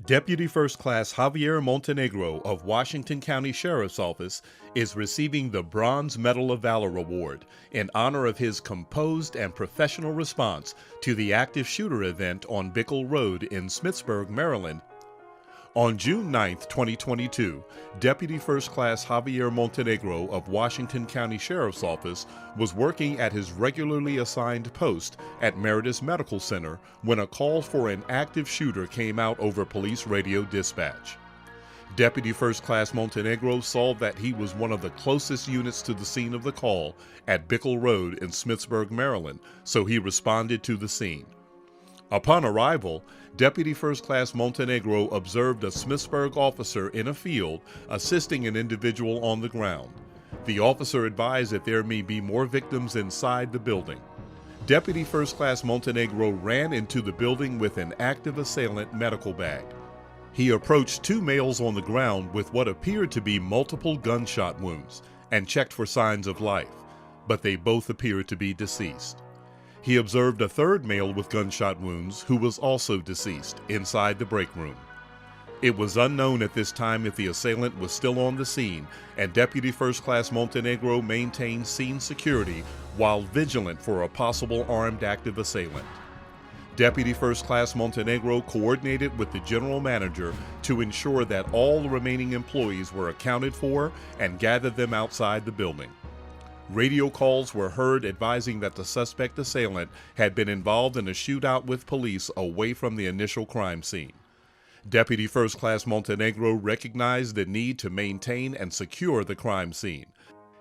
Deputy First Class Javier Montenegro of Washington County Sheriff's Office is receiving the Bronze Medal of Valor Award in honor of his composed and professional response to the active shooter event on Bikle Road in Smithsburg, Maryland. On June 9, 2022, Deputy First Class Javier Montenegro of Washington County Sheriff's Office was working at his regularly assigned post at Meredith Medical Center when a call for an active shooter came out over police radio dispatch. Deputy First Class Montenegro saw that he was one of the closest units to the scene of the call at Bikle Road in Smithsburg, Maryland, so he responded to the scene. Upon arrival, Deputy First Class Montenegro observed a Smithsburg officer in a field assisting an individual on the ground. The officer advised that there may be more victims inside the building. Deputy First Class Montenegro ran into the building with an active assailant medical bag. He approached two males on the ground with what appeared to be multiple gunshot wounds and checked for signs of life, but they both appeared to be deceased. He observed a third male with gunshot wounds who was also deceased inside the break room. It was unknown at this time if the assailant was still on the scene, and Deputy First Class Montenegro maintained scene security while vigilant for a possible armed active assailant. Deputy First Class Montenegro coordinated with the general manager to ensure that all the remaining employees were accounted for and gathered them outside the building. Radio calls were heard advising that the suspect assailant had been involved in a shootout with police away from the initial crime scene. Deputy First Class Montenegro recognized the need to maintain and secure the crime scene.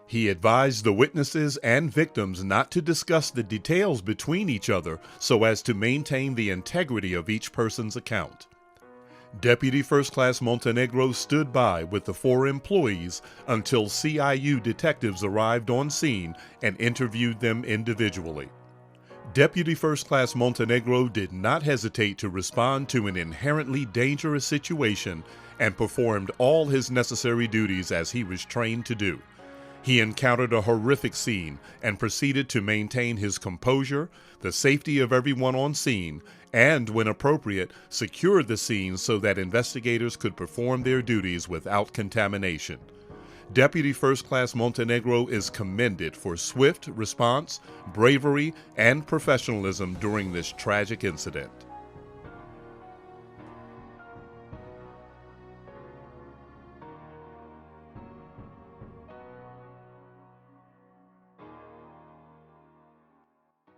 He advised the witnesses and victims not to discuss the details between each other so as to maintain the integrity of each person's account. Deputy First Class Montenegro stood by with the four employees until CIU detectives arrived on scene and interviewed them individually. Deputy First Class Montenegro did not hesitate to respond to an inherently dangerous situation and performed all his necessary duties as he was trained to do. He encountered a horrific scene and proceeded to maintain his composure, the safety of everyone on scene, and, when appropriate, secured the scene so that investigators could perform their duties without contamination. Deputy First Class Montenegro is commended for swift response, bravery, and professionalism during this tragic incident.